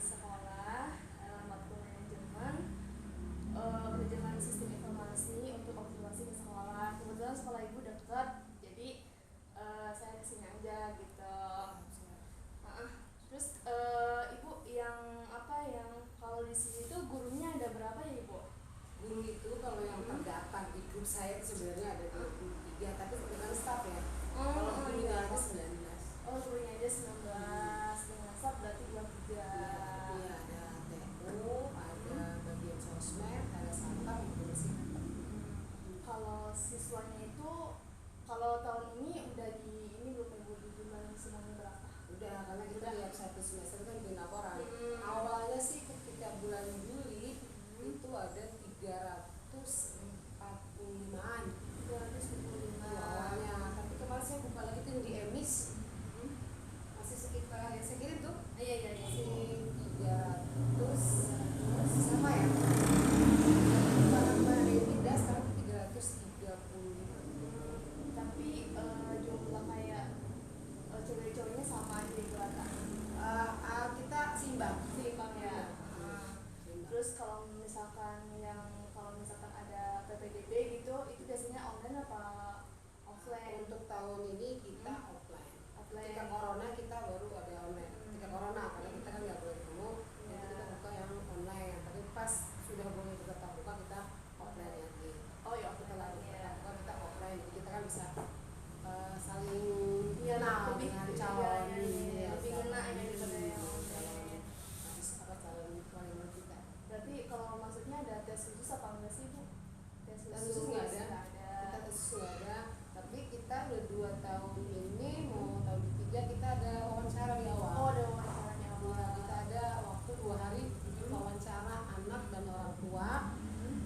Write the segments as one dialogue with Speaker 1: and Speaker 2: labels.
Speaker 1: sekolah waktu manajemen sistem informasi untuk observasi ke sekolah. Kebetulan sekolah ibu dekat, jadi saya kesini aja gitu. Terus ibu yang apa yang kalau di sini tuh gurunya ada berapa ya ibu?
Speaker 2: Guru itu kalau yang terdaftar di grup saya itu sebenarnya ada 23, tapi bukan staff ya. Kalau gurunya ada 19.
Speaker 1: Oh, gurunya aja 19, dengan staff berarti 23.
Speaker 2: Iya, ada TU, ada bagian sosmed, ada sampah, ada sih.
Speaker 1: Kalau siswanya itu kalau tahun ini udah ini belum ibu di jumlah semuanya berapa?
Speaker 2: Udah, karena kita tiap satu semester kan bikin laporan. Awalnya sih ketika bulan Juli itu ada 345-an.
Speaker 1: 245
Speaker 2: awalnya, tapi kemarin saya buka lagi tuh di emis, masih sekitar yang saya kirim tuh.
Speaker 1: Iya.
Speaker 2: Masih 300 sama ya. Karena ada pindah sekarang 335.
Speaker 1: Tapi jumlah kayak cewek-ceweknya sama aja di belakang.
Speaker 2: Kita seimbang
Speaker 1: Ya.
Speaker 2: Seimbang.
Speaker 1: Terus kalau misalkan ada PPDB gitu, itu biasanya online apa offline?
Speaker 2: Untuk tahun ini kita offline. Ketika
Speaker 1: Offline.
Speaker 2: corona kita baru ada online. Ketika corona karena kita kan nggak boleh ketemu, jadi kita buka yang online. Tapi pas sudah boleh tetap buka kita offline lagi.
Speaker 1: Oh ya,
Speaker 2: Kita
Speaker 1: offline
Speaker 2: lagi
Speaker 1: lagi ya.
Speaker 2: tetap buka kita offline. Jadi kita kan bisa saling
Speaker 1: Iya,
Speaker 2: kenal
Speaker 1: lebih
Speaker 2: dengan
Speaker 1: iya,
Speaker 2: calon.
Speaker 1: iya, lebih ngena ya daripada yang online.
Speaker 2: calon kita.
Speaker 1: Berarti kalau maksudnya ada tes khusus apa enggak sih Bu? Tes
Speaker 2: Tes khusus nggak ada.
Speaker 1: nggak
Speaker 2: Kita tes khusus nggak ada. Tapi kita udah 2 tahun ini mau tahun ketiga kita ada wawancara di awal.
Speaker 1: Oh, ada wawancaranya
Speaker 2: Iya,
Speaker 1: awal.
Speaker 2: kita ada waktu 2 hari wawancara anak dan orang tua,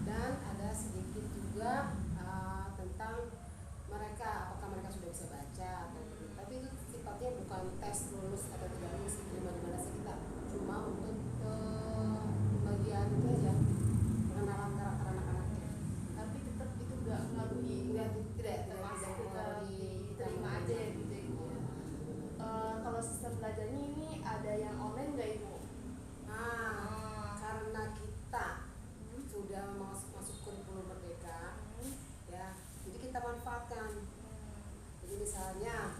Speaker 2: dan ada sedikit juga tentang mereka, apakah mereka sudah bisa baca atau belum. Tapi itu sifatnya bukan tes lulus atau tidak lulus diterima di mana sih, kita cuma untuk bagian itu aja, pengenalan karakter anak-anaknya.
Speaker 1: Tapi tetap itu nggak mengaruhi,
Speaker 2: Tidak
Speaker 1: termasuk kita
Speaker 2: mengaruhi
Speaker 1: diterima aja ya gitu ya Ibu. Kalau sistem belajarnya ini ada yang online nggak Ibu?
Speaker 2: Karena kita sudah masuk kurikulum merdeka, ya, jadi kita manfaatkan. Jadi misalnya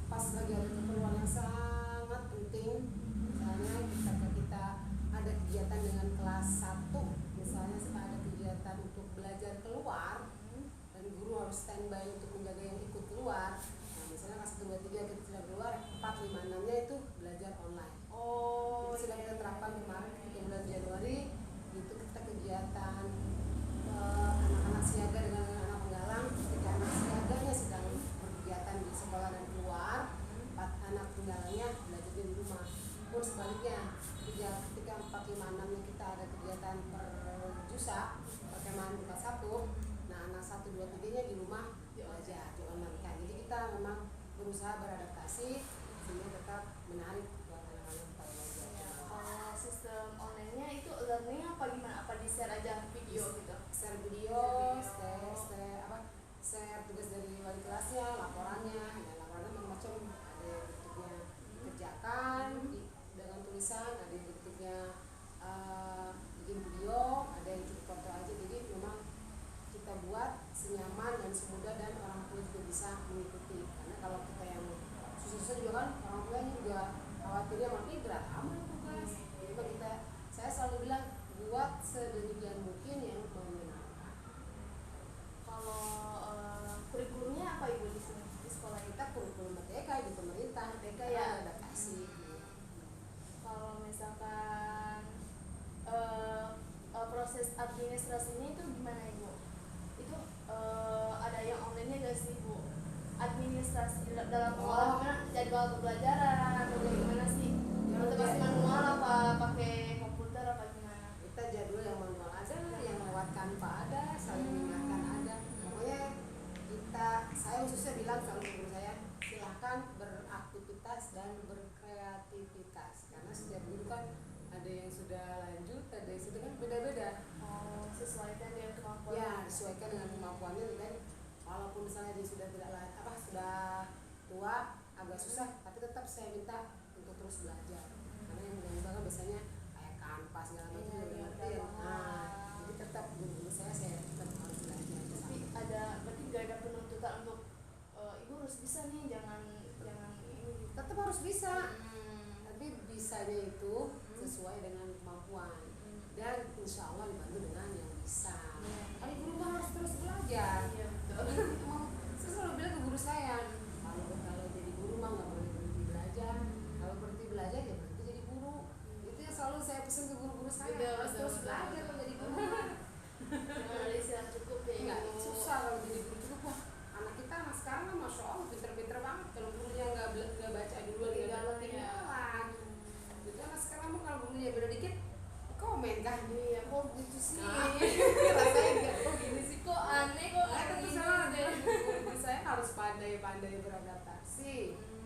Speaker 2: pas lagi ada keperluan yang sangat penting, misalnya kita ada kegiatan dengan kelas 1, misalnya ada kegiatan untuk belajar keluar, dan guru harus standby untuk menjaga yang ikut keluar. Nah, misalnya kelas 1, 2, 3 kita sudah keluar, 4, 5, 6-nya itu belajar online.
Speaker 1: Oh,
Speaker 2: Itu sudah kita terapkan kemarin ketika bulan Januari, itu kita kegiatan anak-anak siaga dengan anak penggalang. Ketika anak siaganya sedang berkegiatan di sekolah dan keluar, anak penggalangnya belajar di rumah. Pun sebaliknya, ketika 4, 5, 6-nya kita ada kegiatan per jusa, perkemahan buka Sabtu. Nah, anak 1, 2, 3-nya di rumah belajar di online kan. Jadi kita memang berusaha beradaptasi sehingga tetap menarik buat anak-anak pada belajar.
Speaker 1: Kalau sistem online-nya itu learning apa gimana? Apa di share aja video gitu?
Speaker 2: Share video, share tugas dari wali kelasnya, laporannya, dan laporannya macam-macam. Ada yang bentuknya kerjakan dengan tulisan, ada yang bentuknya bikin video, ada yang cukup foto aja. Jadi memang kita buat senyaman dan semudah, dan orang tua juga bisa mengikuti. Karena kalau kita yang susah-susah juga kan, orang tuanya juga khawatirnya makin berat amat tugas. Jadi saya selalu bilang buat sedemikian mungkin yang menyenangkan.
Speaker 1: Kalau kurikulumnya apa Ibu di sini di sekolah
Speaker 2: Kita kurikulum merdeka di pemerintah,
Speaker 1: Merdeka ya?
Speaker 2: adaptasi.
Speaker 1: Kalau misalkan proses administrasinya itu gimana Ibu? Itu ada yang online-nya nggak sih Ibu? Administrasi dalam mengolah jadwal pembelajaran atau gimana sih? Atau masih manual apa pakai komputer apa gimana?
Speaker 2: Kita jadwal yang manual ada, yang lewat Canva ada, saling mengingatkan ada. Pokoknya saya khususnya bilang sama guru saya, silahkan beraktivitas dan berkreativitas, karena setiap guru kan ada yang sudah lanjut, ada yang sudah kan beda-beda.
Speaker 1: Sesuaikan dengan kemampuan.
Speaker 2: Ya, disesuaikan dengan kemampuannya. Dan walaupun misalnya dia sudah sudah tua, agak susah, tapi tetap saya minta untuk terus belajar, karena yang mengganggu biasanya kayak kanvas segala macam
Speaker 1: Iya,
Speaker 2: udah
Speaker 1: iya,
Speaker 2: ngerti ya.
Speaker 1: udah paham.
Speaker 2: Jadi tetap guru saya tetap harus belajar ke
Speaker 1: Tapi
Speaker 2: sana.
Speaker 1: berarti gak ada penuntutan untuk ibu harus bisa nih, jangan ini gitu.
Speaker 2: Tetap harus bisa,
Speaker 1: Hmm.
Speaker 2: tapi bisanya itu sesuai dengan kemampuan dan insya Allah dibantu dengan yang bisa. Kan guru mah harus terus belajar.
Speaker 1: Iya, betul.
Speaker 2: Emang saya selalu bilang ke guru saya, kalau jadi guru mah nggak boleh berhenti belajar. Kalau berhenti belajar ya berhenti jadi guru. Itu yang selalu saya pesan ke guru-guru saya,
Speaker 1: Betul,
Speaker 2: harus
Speaker 1: betul,
Speaker 2: terus
Speaker 1: betul,
Speaker 2: belajar
Speaker 1: betul.
Speaker 2: kalau jadi guru.
Speaker 1: Jangan ada istilah cukup ya.
Speaker 2: Enggak,
Speaker 1: Ibu.
Speaker 2: susah kalau jadi guru cukup. Wah, anak kita anak sekarang kan masya Allah pinter-pinter banget. Kalau gurunya nggak baca dulu
Speaker 1: Ketinggalan ya.
Speaker 2: ketinggalan. Jadi anak sekarang mah kalau gurunya beda dikit komen kan.
Speaker 1: Iya, kok gitu sih.
Speaker 2: Rasanya enggak kok gini sih.
Speaker 1: Kok aneh, kok
Speaker 2: Nah,
Speaker 1: aneh
Speaker 2: itu
Speaker 1: gitu
Speaker 2: sama
Speaker 1: deh.
Speaker 2: guru saya harus pandai-pandai beradaptasi,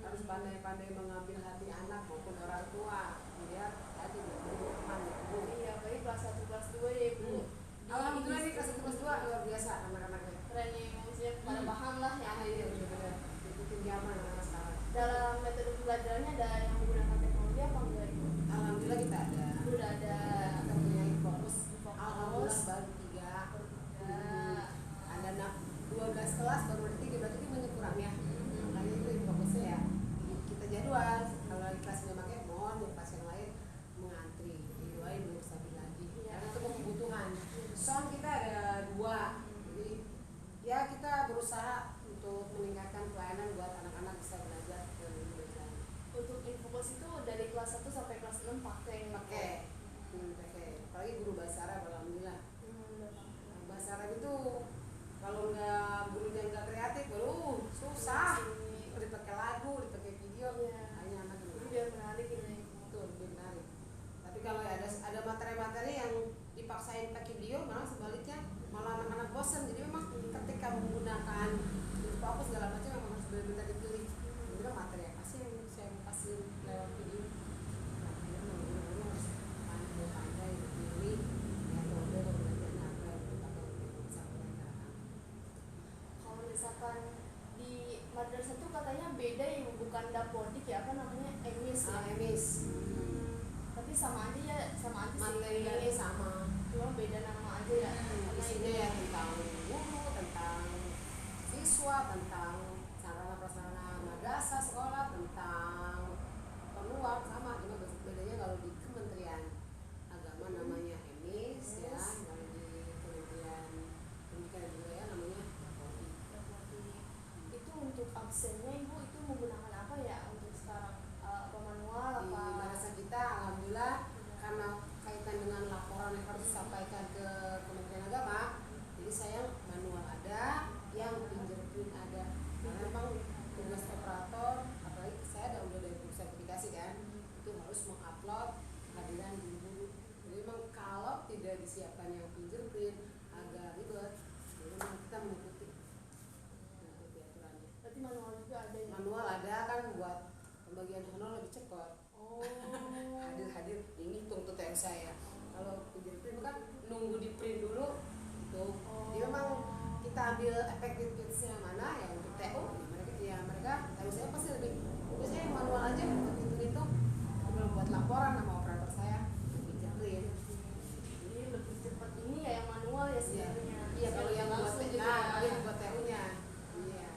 Speaker 2: harus pandai-pandai mengambil hati anak maupun orang tua biar tadi aman ya Bu.
Speaker 1: Iya, baik kelas 1 kelas 2 ya ibu.
Speaker 2: Alhamdulillah nih kelas 1 kelas 2 luar biasa anak-anaknya.
Speaker 1: Keren ya, maksudnya pada paham lah ya.
Speaker 2: Iya benar-benar ikutin zaman anak sekarang.
Speaker 1: Dalam metode pembelajarannya ada yang menggunakan teknologi apa enggak ibu?
Speaker 2: Alhamdulillah kita ada.
Speaker 1: Udah ada.
Speaker 2: Kita punya fokus.
Speaker 1: Fokus.
Speaker 2: Alhamdulillah baru 3. Ada 12 kelas baru ada 3 berarti dia banyak kurang ya. Makanya itu fokusnya ya kita jadwal. Kalau lagi kelas nggak pakai mohon yang kelas yang lain mengantri. Didoain belum stabil lagi. Karena itu kebutuhan. Sound kita ada 2. Jadi ya kita berusaha untuk meningkatkan pelayanan buat anak-anak bisa belajar dan belajar.
Speaker 1: Untuk infocus itu dari kelas 1 sampai kelas 6 pakai.
Speaker 2: Pakai. Apalagi guru bahasa Arab alhamdulillah. Bahasa Arab itu kalau gurunya nggak kreatif, susah. Dipakai lagu, dipakai video, hanya anak
Speaker 1: Itu
Speaker 2: ini.
Speaker 1: biar menarik ini.
Speaker 2: Betul, lebih menarik. Tapi kalau ada materi-materi yang dipaksain pakai video, malah sebaliknya malah anak-anak bosan. Jadi memang ketika menggunakan fokus segala macam memang harus benar-benar dipilih. Benar materi apa sih yang saya mau kasih lewat video? Nah, dia memang harus pandai dipilih metode pembelajaran apa yang dipakai untuk bisa mereka.
Speaker 1: Kalau misalkan di madrasah itu katanya beda ya, bukan dapodik ya, apa namanya, emis ya.
Speaker 2: Emis.
Speaker 1: Tapi sama aja ya, sama aja sih.
Speaker 2: Materialnya sama.
Speaker 1: Cuma beda nama aja ya.
Speaker 2: Isinya ya tentang guru, tentang siswa, tentang sarana prasarana madrasah sekolah, tentang penguat sama. Cuma bedanya kalau di Kementerian Agama namanya emis ya, kalau di Kementerian Pendidikan dan Budaya namanya dapodik.
Speaker 1: Itu untuk absennya ibu itu menggunakan apa ya untuk sekarang? Apa manual
Speaker 2: Di
Speaker 1: apa?
Speaker 2: madrasah kita alhamdulillah karena kaitan dengan laporan yang harus disampaikan ke Kementerian Agama, jadi saya manual ada, yang fingerprint ada. Karena memang tugas operator, apalagi saya udah dari kursus sertifikasi kan, itu harus mengupload kehadiran guru. Jadi memang kalau tidak disiapkan yang fingerprint agak ribet, jadi memang kita mengikuti aturannya.
Speaker 1: Berarti manual juga ada ya?
Speaker 2: Manual ada kan buat pembagian honor lebih cepat.
Speaker 1: Oh.
Speaker 2: Hadir ini hitung tuh TM saya. Kalau fingerprint kan nunggu di print dulu gitu. Jadi memang kita ambil efektivitasnya mana ya untuk TO mereka TO saya pasti lebih biasanya yang manual aja untuk itu belum buat laporan sama operator saya fingerprint.
Speaker 1: Jadi lebih cepat ini ya yang manual ya sebenarnya.
Speaker 2: Iya kalau yang buat
Speaker 1: langsung gitu
Speaker 2: buat TO-nya. Iya.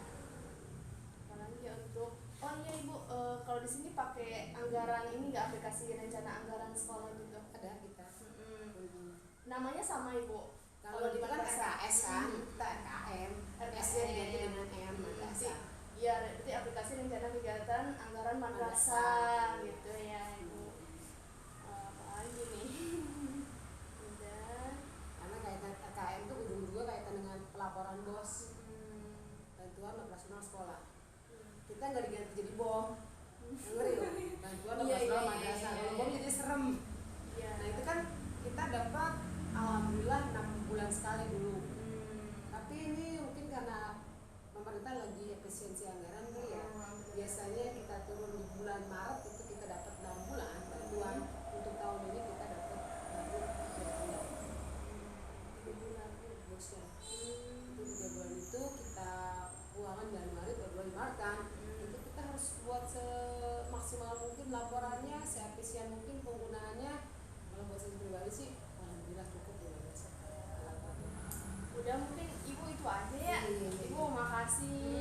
Speaker 1: Apalagi ya untuk ibu, kalau di sini pakai anggaran ini nggak, aplikasi rencana anggaran sekolah gitu?
Speaker 2: Ada kita.
Speaker 1: Namanya sama ibu?
Speaker 2: Kalau di kan
Speaker 1: madrasah?
Speaker 2: RKS kan, kita RKM, S-nya diganti dengan M madrasah.
Speaker 1: Iya, berarti aplikasi rencana kegiatan anggaran madrasah gitu ya ibu. Apalagi nih? Udah.
Speaker 2: Karena kaitan RKM itu ujung juga kaitan dengan pelaporan bos, bantuan operasional sekolah. Kita nggak diganti jadi bom, ngeri loh. Bantuan operasional madrasah, kalau bom jadi serem. Nah itu kan kita dapat alhamdulillah 6 bulan sekali dulu. Tapi ini mungkin karena pemerintah lagi efisiensi anggaran nih ya. Biasanya kita turun di bulan Maret itu kita dapat 6 bulan bantuan. Untuk tahun ini kita dapat baru 3 bulan bosnya. Itu 3 bulan itu kita uangan Januari, Februari, Maret kan. Itu kita harus buat semaksimal mungkin laporannya, seefisien mungkin
Speaker 1: udah mungkin ibu itu aja ya.
Speaker 2: Iya.
Speaker 1: Ibu makasih